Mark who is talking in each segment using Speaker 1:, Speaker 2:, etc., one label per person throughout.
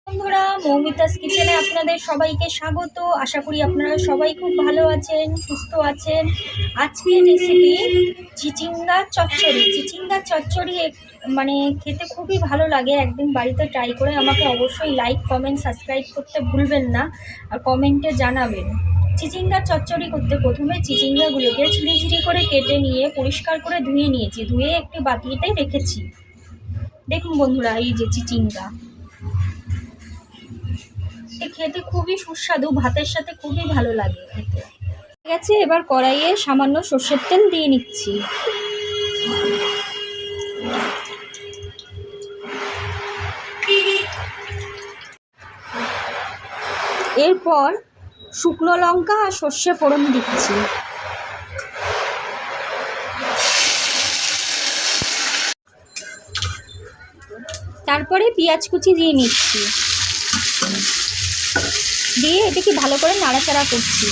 Speaker 1: বন্ধুরা, মৌমিতাস কিচেনে আপনাদের সবাইকে স্বাগত। আশা করি আপনারা সবাই খুব ভালো আছেন, সুস্থ আছেন। আজকের রেসিপি চিচিঙ্গার চচ্চড়ি। চিচিঙ্গার চচ্চড়ি মানে খেতে খুবই ভালো লাগে। একদিন বাড়িতে ট্রাই করে আমাকে অবশ্যই লাইক, কমেন্ট, সাবস্ক্রাইব করতে ভুলবেন না, আর কমেন্টে জানাবেন। চিচিঙ্গার চচ্চড়ি করতে প্রথমে চিচিঙ্গাগুলোকে ঝিরি ঝিরি করে কেটে নিয়ে পরিষ্কার করে ধুয়ে নিয়েছি। ধুয়ে একটি বাটিতে রেখেছি। দেখুন বন্ধুরা, এই যে চিচিঙ্গা খেতে খুবই সুস্বাদু, ভাতের সাথে খুবই ভালো লাগে খেতে। ঠিক আছে, এবার কড়াইয়ে সামান্য সর্ষের তেল দিয়ে নিচ্ছি। এরপর শুকনো লঙ্কা আর সর্ষে ফোড়ন দিচ্ছি। তারপরে পেঁয়াজ কুচি দিয়ে নিচ্ছি, দিয়ে এটাকে ভালো করে নাড়াচাড়া করছি।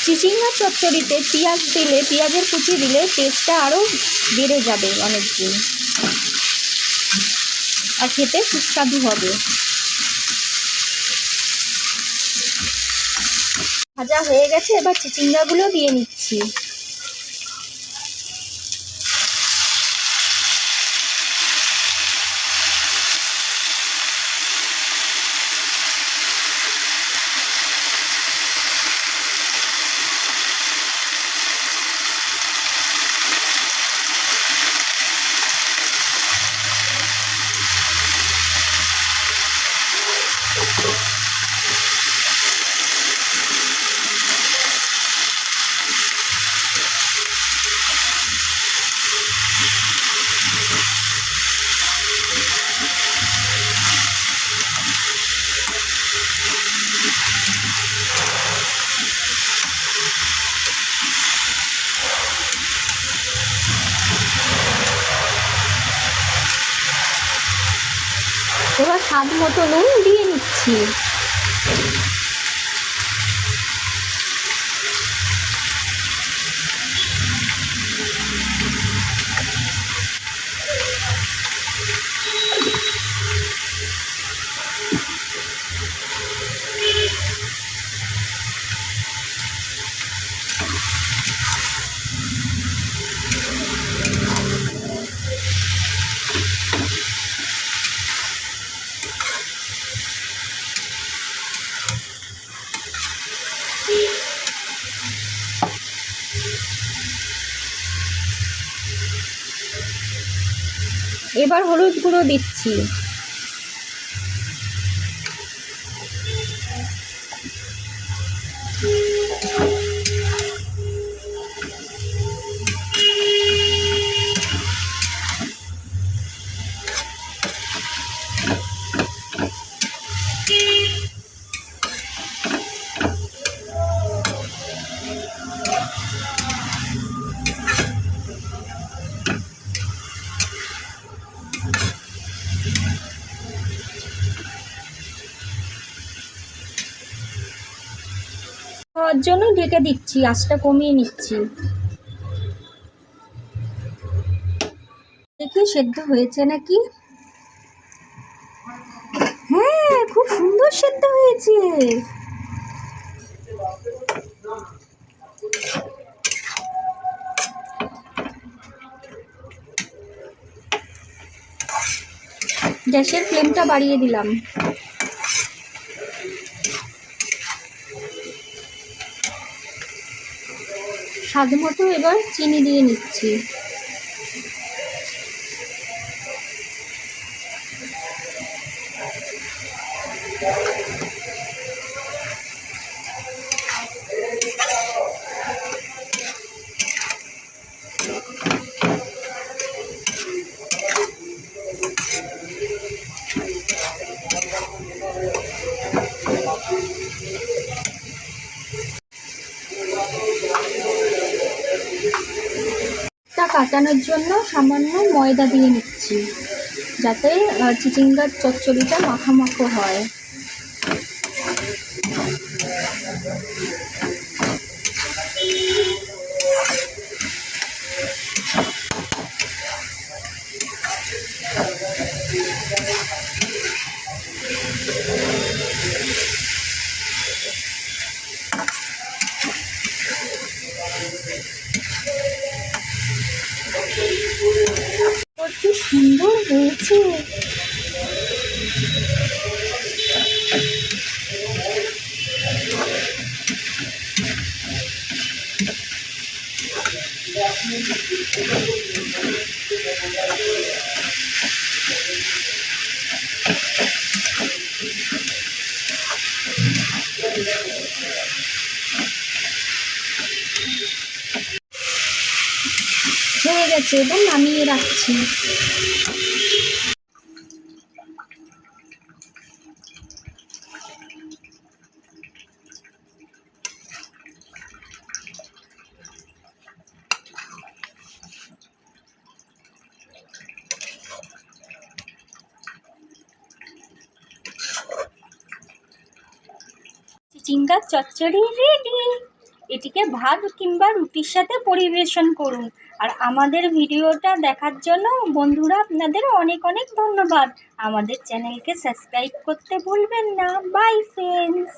Speaker 1: চিচিঙ্গার চচ্চড়িতে পেঁয়াজ দিলে, পেঁয়াজের কুচি দিলে টেস্টটা আরও বেড়ে যাবে অনেক দিন, আর খেতে সুস্বাদু হবে। ভাজা হয়ে গেছে, এবার চিচিঙ্গাগুলো দিয়ে নিচ্ছি। এবার স্বাদ মতো নুন দিয়ে নিচ্ছি। এবার হলুদ গুঁড়ো দিচ্ছি। খাওয়ার জন্য ঢেকে দিচ্ছি, আঁচটা কমিয়ে নিচ্ছি। দেখি সেদ্ধ হয়েছে নাকি। হ্যাঁ, খুব সুন্দর সেদ্ধ হয়েছে। গ্যাসের ফ্লেমটা বাড়িয়ে দিলাম। স্বাদ মতো এবার চিনি দিয়ে নিচ্ছি। কাটানোর জন্য সামান্য ময়দা দিয়ে নিচ্ছি, যাতে চিচিঙ্গার চচ্চড়িটা মাখো হয়। নিচু। হয়ে গেছে, এবার নামিয়ে রাখছি। চিচিঙ্গার চচ্চড়ি রেডি। এটিকে ভাত কিংবা রুটির সাথে পরিবেশন করুন। আর আমাদের ভিডিওটা দেখার জন্য বন্ধুরা আপনাদের অনেক অনেক ধন্যবাদ। আমাদের চ্যানেলকে সাবস্ক্রাইব করতে ভুলবেন না। By friends.